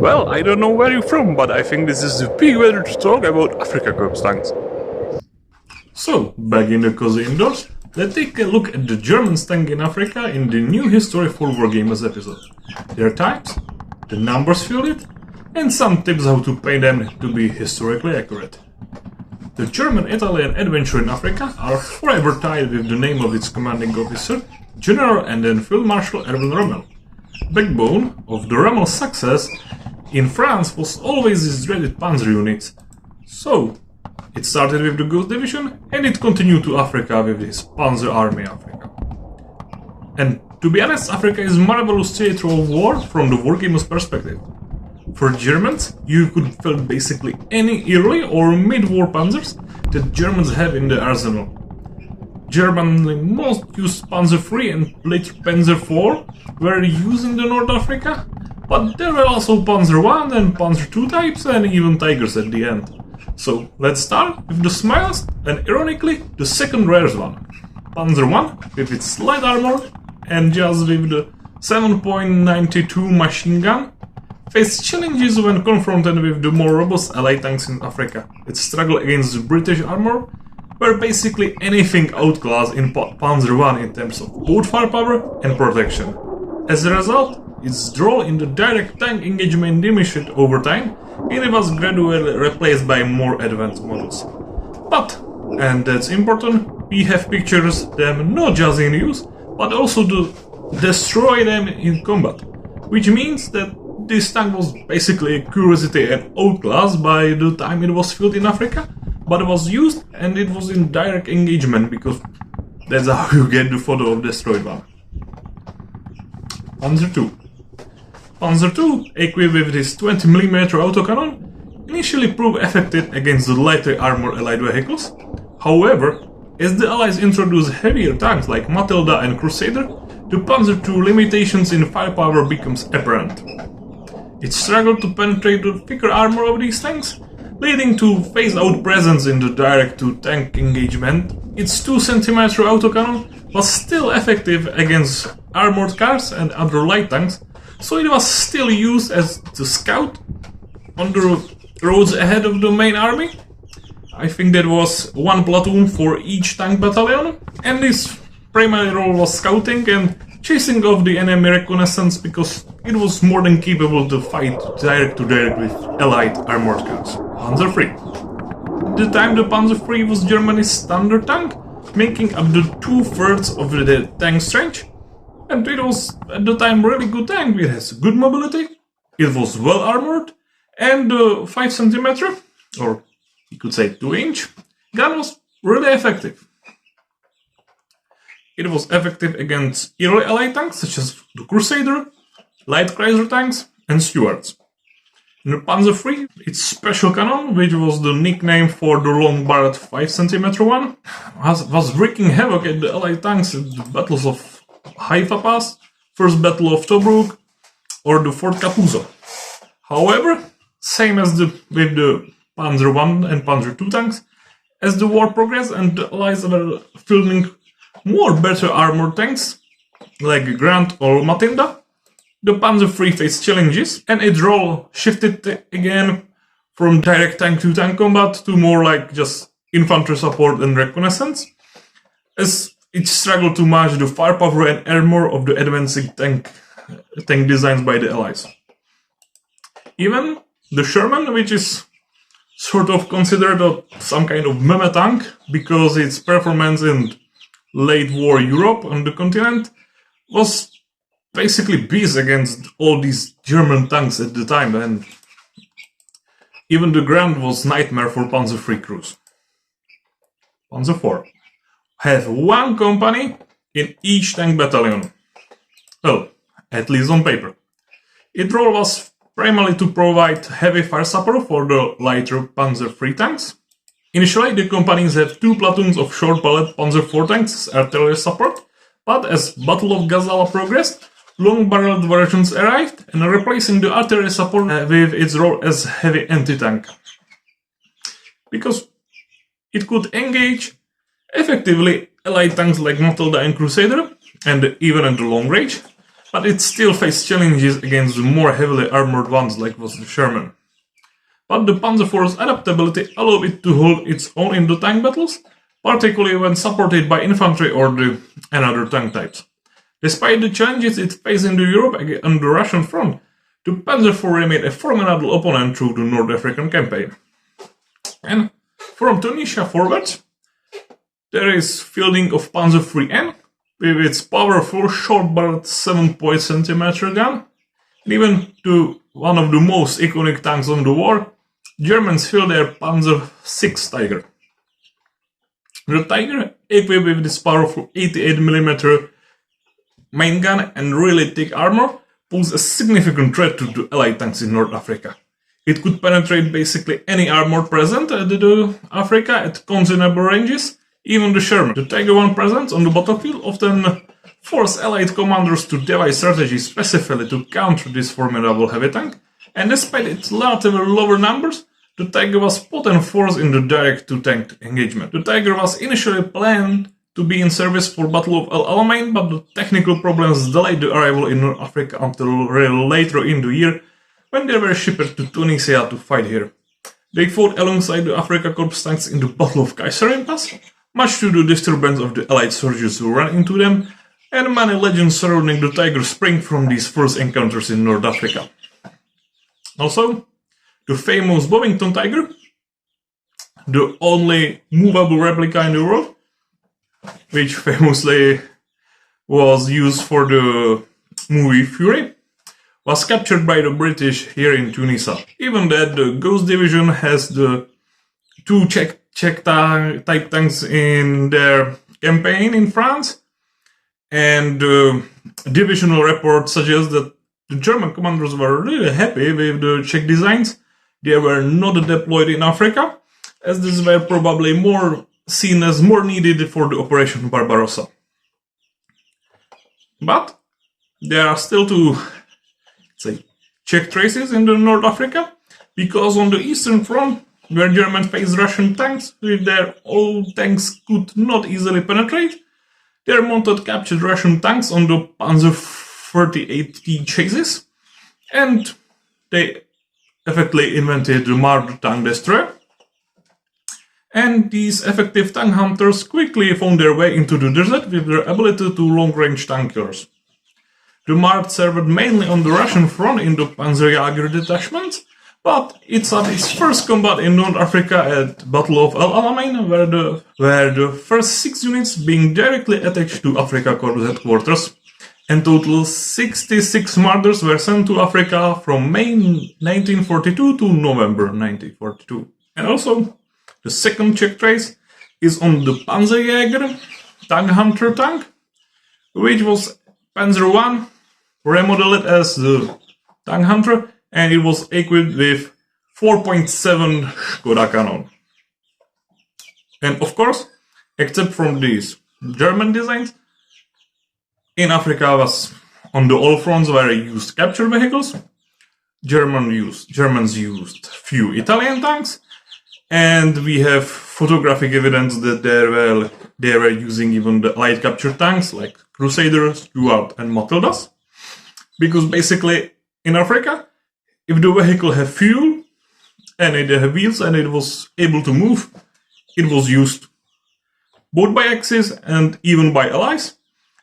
Well, I don't know where you're from, but I think this is the big weather to talk about Afrika Korps tanks. So, back in the cozy indoors, let's take a look at the German tank in Africa in the new History for Wargamers episode. Their types, the numbers fielded, and some tips how to paint them to be historically accurate. The German-Italian adventure in Africa are forever tied with the name of its commanding officer, General and then Field Marshal Erwin Rommel. Backbone of the Rommel's success in France was always his dreaded Panzer units. So, it started with the Ghost Division and it continued to Africa with his Panzer Army Africa. And to be honest, Africa is a marvelous theatre of war from the Wargamers perspective. For Germans, you could field basically any early or mid-war panzers that Germans have in the arsenal. Germany most used Panzer III and later Panzer IV were used in the North Africa, but there were also Panzer I and Panzer II types and even Tigers at the end. So let's start with the smallest and ironically the second rarest one. Panzer I with its light armor and just with the 7.92 machine gun faced challenges when confronted with the more robust Allied tanks in Africa. It struggled against the British armor, where basically anything outclassed in Panzer I in terms of both firepower and protection. As a result, its role in the direct tank engagement diminished over time, and it was gradually replaced by more advanced models. But, and that's important, we have pictures them not just in use, but also to destroy them in combat, which means that this tank was basically a curiosity and outclassed by the time it was fielded in Africa, but it was used and it was in direct engagement because that's how you get the photo of destroyed one. Panzer II. Panzer II, equipped with this 20mm autocannon, initially proved effective against the lightly armored Allied vehicles. However, as the Allies introduced heavier tanks like Matilda and Crusader, the Panzer II limitations in firepower becomes apparent. It struggled to penetrate the thicker armor of these tanks, leading to phased-out presence in the direct-to-tank engagement. Its 2cm autocannon was still effective against armored cars and other light tanks, so it was still used as the scout on the roads ahead of the main army. I think there was one platoon for each tank battalion, and its primary role was scouting and chasing off the enemy reconnaissance because it was more than capable to fight direct to direct with Allied armored cars. Panzer III. At the time, the Panzer III was Germany's standard tank, making up the 2/3 of the tank strength, and it was at the time really good tank. It has good mobility, it was well armored, and the 5cm, or you could say 2-inch, gun was really effective. It was effective against early Allied tanks such as the Crusader, light Chrysler tanks, and Stuarts. In the Panzer III, its special cannon, which was the nickname for the long-barreled 5cm one, was wreaking havoc at the Allied tanks at the battles of Haifa Pass, First Battle of Tobruk, or the Fort Capuzzo. However, same as with the Panzer I and Panzer II tanks, as the war progressed and the Allies were fielding more better armored tanks, like Grant or Matilda, the Panzer III faced challenges, and its role shifted again from direct tank-to-tank combat to more like just infantry support and reconnaissance, as it struggled to match the firepower and armor of the advancing tank designs by the Allies. Even the Sherman, which is sort of considered some kind of meme tank because its performance in late war Europe on the continent was basically beast against all these German tanks at the time, and even the Grand was nightmare for Panzer III crews. Panzer IV had one company in each tank battalion. Well, at least on paper. Its role was primarily to provide heavy fire support for the lighter Panzer III tanks. Initially, the companies had 2 platoons of short-barreled Panzer IV tanks as artillery support, but as Battle of Gazala progressed, long-barreled versions arrived and replacing the artillery support with its role as heavy anti-tank. Because it could engage effectively Allied tanks like Matilda and Crusader, and even at the long range, but it still faced challenges against the more heavily armored ones like was the Sherman. But the Panzer IV's adaptability allowed it to hold its own in the tank battles, particularly when supported by infantry or another tank types. Despite the challenges it faced in Europe on the Russian front, the Panzer IV remained a formidable opponent through the North African campaign. And from Tunisia forwards, there is fielding of Panzer IIIN with its powerful short-barreled 7.0 cm gun, and even to one of the most iconic tanks of the war, Germans field their Panzer VI Tiger. The Tiger, equipped with this powerful 88mm main gun and really thick armor, posed a significant threat to the Allied tanks in North Africa. It could penetrate basically any armor present at Africa at considerable ranges, even the Sherman. The Tiger I presence on the battlefield often forced Allied commanders to devise strategies specifically to counter this formidable heavy tank, and despite its relatively lower numbers, the Tiger was potent force in the direct-to-tank engagement. The Tiger was initially planned to be in service for Battle of El Alamein, but the technical problems delayed the arrival in North Africa until later in the year, when they were shipped to Tunisia to fight here. They fought alongside the Afrika Korps tanks in the Battle of Kaiserin Pass, much to the disturbance of the Allied soldiers who ran into them, and many legends surrounding the Tiger spring from these first encounters in North Africa. Also, the famous Bovington Tiger, the only movable replica in the world, which famously was used for the movie Fury, was captured by the British here in Tunisia. Even that, the Ghost Division has the two Czech type tanks in their campaign in France, and the divisional report suggests that the German commanders were really happy with the Czech designs. They were not deployed in Africa, as these were probably more seen as more needed for the Operation Barbarossa. But there are still two, Czech traces in the North Africa, because on the Eastern Front, where Germans faced Russian tanks with their old tanks could not easily penetrate, they mounted captured Russian tanks on the Panzer 38T chassis, and they effectively invented the Marder tank destroyer. And these effective tank hunters quickly found their way into the desert with their ability to long-range tank killers. The Marder served mainly on the Russian front in the Panzerjager detachments, but it had its first combat in North Africa at Battle of El Alamein, where the first 6 units being directly attached to Afrika Korps headquarters, and total 66 Marders were sent to Africa from May 1942 to November 1942. And also, the second Czech trace is on the Panzerjager tank hunter tank, which was Panzer I, remodeled as the tank hunter, and it was equipped with 4.7 Škoda cannon. And of course, except from these German designs, in Africa was on the all fronts where used captured vehicles. Germans used few Italian tanks, and we have photographic evidence that they were using even the light captured tanks like Crusader, Stuart, and Matildas. Because basically in Africa, if the vehicle had fuel and it had wheels and it was able to move, it was used both by Axis and even by Allies,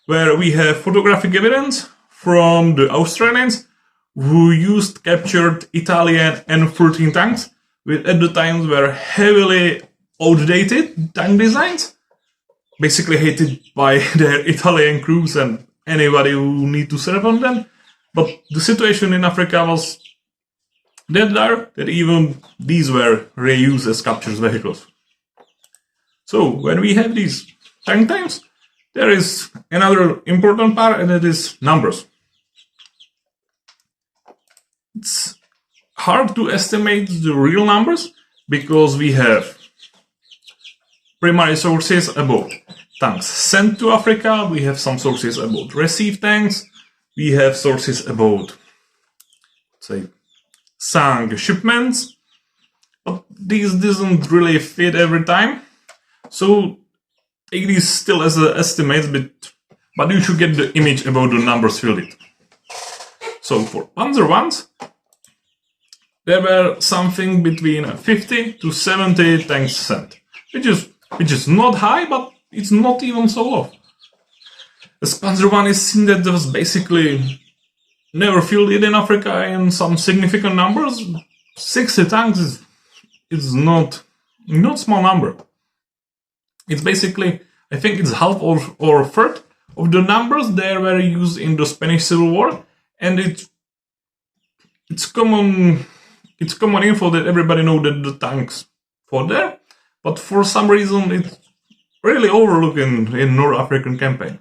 where we have photographic evidence from the Australians who used captured Italian N13 tanks, which at the time were heavily outdated tank designs, basically hated by their Italian crews and anybody who need to serve on them. But the situation in Africa was that dire that even these were reused as captured vehicles. So when we have these tank times, there is another important part, and it is numbers. It's hard to estimate the real numbers because we have primary sources about tanks sent to Africa, we have some sources about received tanks, we have sources about, sunk shipments, but this doesn't really fit every time. So it is still as an estimate, but you should get the image about the numbers fielded. So for Panzer Is, there were something between 50 to 70 tanks sent, which is not high, but it's not even so low. As Panzer I is seen that there was basically never fielded in Africa in some significant numbers. 60 tanks is not small number. It's basically, I think it's half or a third of the numbers that were used in the Spanish Civil War, and it's common info that everybody know that the tanks fought there, but for some reason it's really overlooked in North African campaign.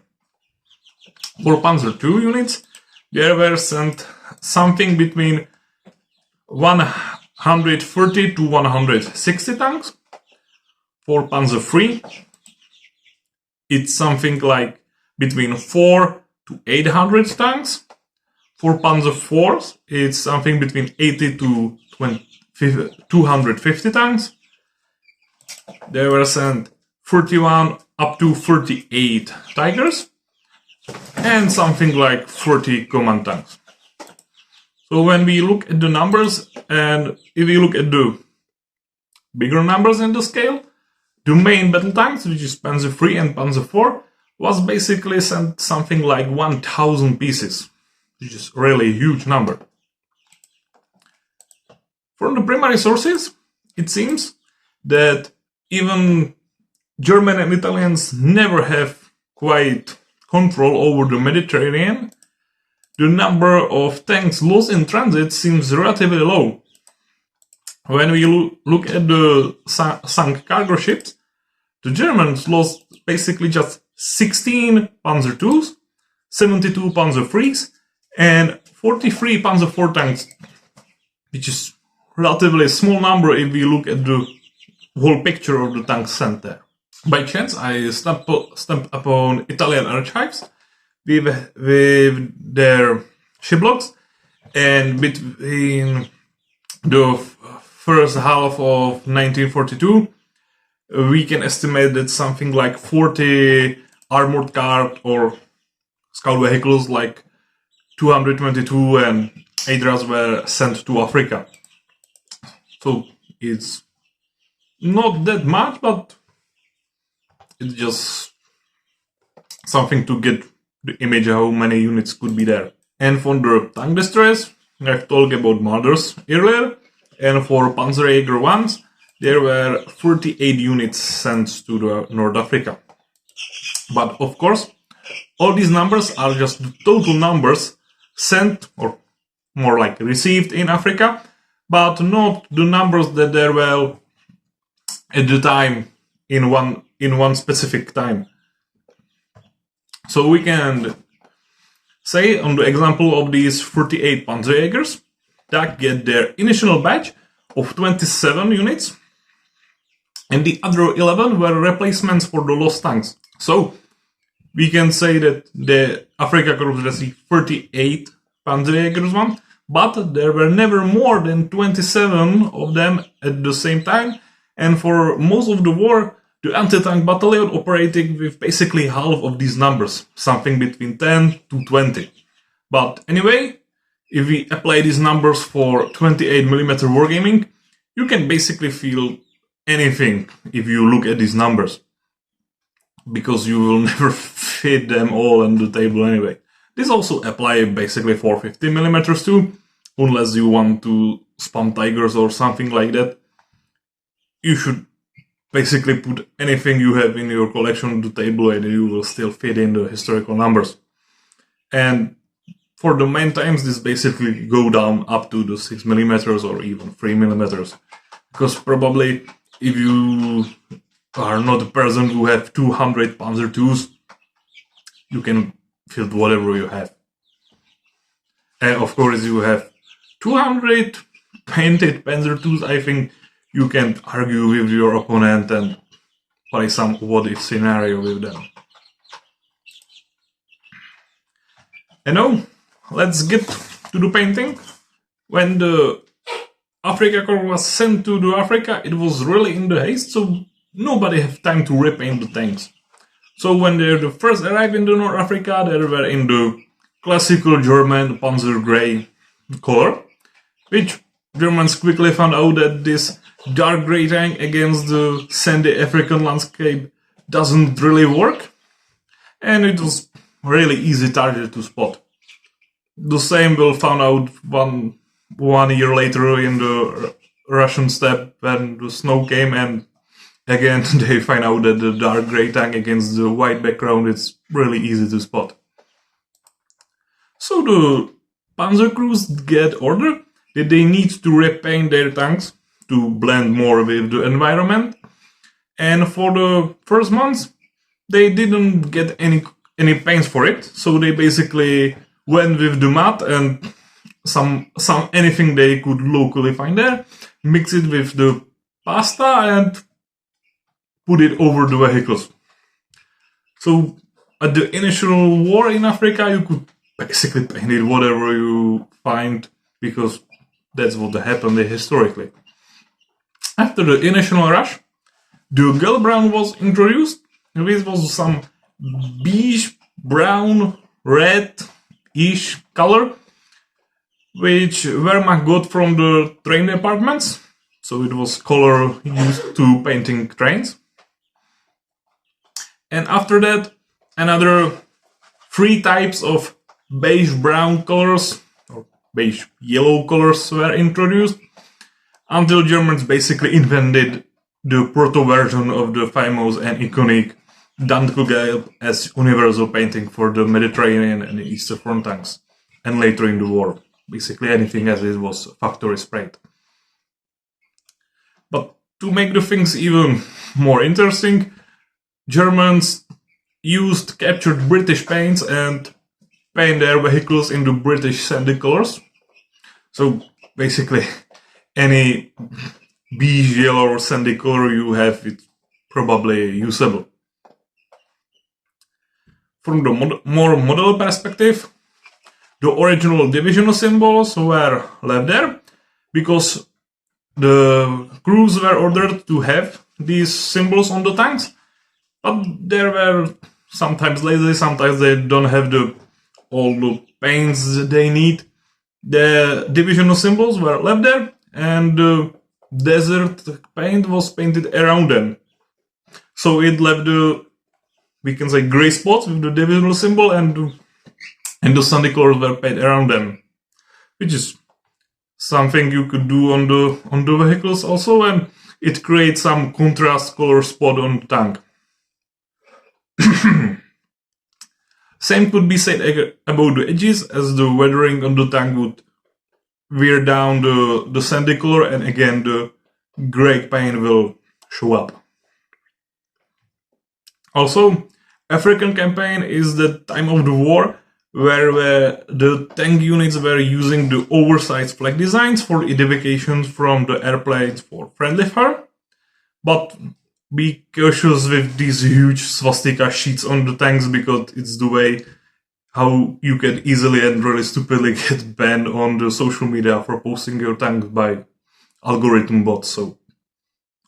For Panzer II units, there were sent something between 130 to 160 tanks. For Panzer III, it's something like between 4 to 800 tanks. For Panzer IV, it's something between 80 to 250 tanks. There were sent 31 up to 38 Tigers and something like 40 command tanks. So when we look at the numbers, and if we look at the bigger numbers in the scale, the main battle tanks, which is Panzer III and Panzer IV, was basically sent something like 1,000 pieces, which is really a huge number. From the primary sources, it seems that even German and Italians never have quite control over the Mediterranean. The number of tanks lost in transit seems relatively low. When we look at the sunk cargo ships, the Germans lost basically just 16 Panzer IIs, 72 Panzer IIIs, and 43 Panzer IV tanks, which is relatively small number if we look at the whole picture of the tanks sent there. By chance, I stumbled upon Italian archives with their shiplogs, and between the first half of 1942, we can estimate that something like 40 armored car or scout vehicles like 222 and Adras were sent to Africa. So it's not that much, but it's just something to get the image of how many units could be there. And for the tank destroyers, I've talked about Marders earlier, and for Panzerjager ones, there were 38 units sent to the North Africa. But of course, all these numbers are just the total numbers sent, or more like received in Africa, but not the numbers that there were at the time in one specific time. So we can say on the example of these 38 Panzerjagers that get their initial batch of 27 units, and the other 11 were replacements for the lost tanks. So we can say that the Afrika Korps received 38 Panzerjagers one, but there were never more than 27 of them at the same time, and for most of the war, the anti-tank battalion operating with basically half of these numbers, something between 10 to 20. But anyway, if we apply these numbers for 28mm wargaming, you can basically feel anything if you look at these numbers, because you will never fit them all on the table anyway. This also applies basically for 50mm too, unless you want to spam Tigers or something like that. You should basically put anything you have in your collection on the table and you will still fit in the historical numbers. And for the main times, this basically go down up to the 6mm or even 3mm. Because probably if you are not a person who have 200 Panzer IIs, you can field whatever you have. And of course, you have 200 painted Panzer IIs, I think you can argue with your opponent and play some what-if scenario with them. And now, let's get to the painting. When the Afrika Korps was sent to the Africa, it was really in the haste, so nobody had time to repaint the tanks. So when they first arrived in the North Africa, they were in the classical German Panzer grey color, which Germans quickly found out that this dark grey tank against the sandy African landscape doesn't really work, and it was really easy target to spot. The same will found out one year later in the Russian steppe when the snow came, and again they find out that the dark grey tank against the white background is really easy to spot. So the Panzer crews get order that they need to repaint their tanks to blend more with the environment, and for the first months they didn't get any paints for it, so they basically went with the mud and some anything they could locally find there, mix it with the pasta and put it over the vehicles. So at the initial war in Africa, you could basically paint it whatever you find, because that's what happened historically. After the initial rush, the Gel Brown was introduced. This was some beige, brown, red-ish color, which Wehrmacht got from the train departments. So it was color used to painting trains. And after that, another 3 types of beige-brown colors, or beige-yellow colors were introduced, until Germans basically invented the proto-version of the famous and iconic Doesnt as universal painting for the Mediterranean and the Eastern Front tanks, and later in the war. Basically anything as it was factory sprayed. But to make the things even more interesting, Germans used captured British paints and paint their vehicles in the British sandy colors. So basically any beige, yellow or sandy color you have, it's probably usable. From the more model perspective, the original divisional symbols were left there because the crews were ordered to have these symbols on the tanks, but there were sometimes lazy, sometimes they don't have all the paints they need. The divisional symbols were left there, and the desert paint was painted around them. So it left we can say, gray spots with the divisional symbol, and the sandy colors were painted around them, which is something you could do on the vehicles also, and it creates some contrast color spot on the tank. Same could be said about the edges, as the weathering on the tank would wear down the sandy color, and again the gray paint will show up. Also, African campaign is the time of the war where the tank units were using the oversized flag designs for identification from the airplanes for friendly fire. But be cautious with these huge swastika sheets on the tanks, because it's the way how you can easily and really stupidly get banned on the social media for posting your tanks by algorithm bots. So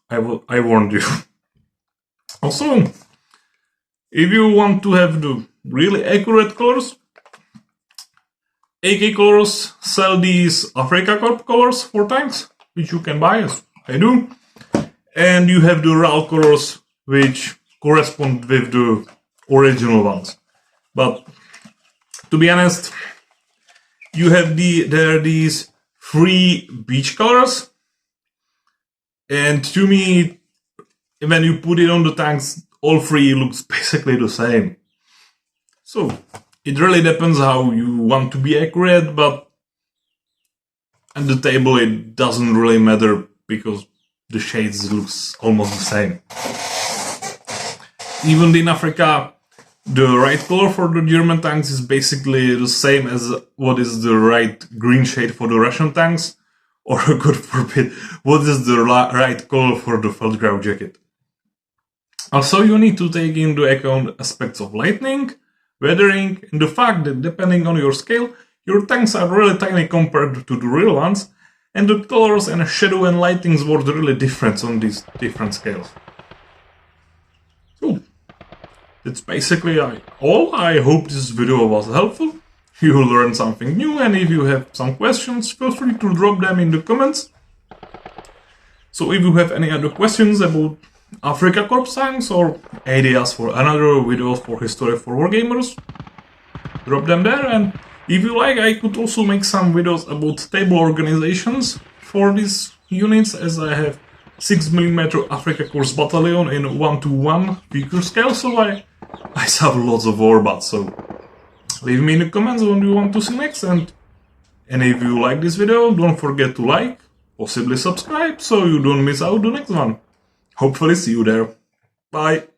I warned you. Also, if you want to have the really accurate colors, AK Colors sell these Afrika Korps colors for tanks, which you can buy, as I do. And you have the RAL colors, which correspond with the original ones. But to be honest, you have there are these 3 beach colors, and to me, when you put it on the tanks, all 3 looks basically the same. So it really depends how you want to be accurate, but at the table it doesn't really matter, because the shades looks almost the same. Even in Africa, the right color for the German tanks is basically the same as what is the right green shade for the Russian tanks, or God forbid, what is the right color for the Feldgrau jacket. Also, you need to take into account aspects of lighting, weathering, and the fact that depending on your scale, your tanks are really tiny compared to the real ones, and the colors and shadow and lightings were really different on these different scales. So, that's basically all. I hope this video was helpful. you will learn something new, and if you have some questions, feel free to drop them in the comments. So if you have any other questions about Afrika Korps tanks or ideas for another videos for History for Wargamers, drop them there. And if you like, I could also make some videos about table organizations for these units, as I have 6mm Afrika Korps battalion in 1:1 figure scale, so I have lots of warbats. So leave me in the comments what you want to see next, and if you like this video, don't forget to like, possibly subscribe, so you don't miss out the next one. Hopefully see you there. Bye!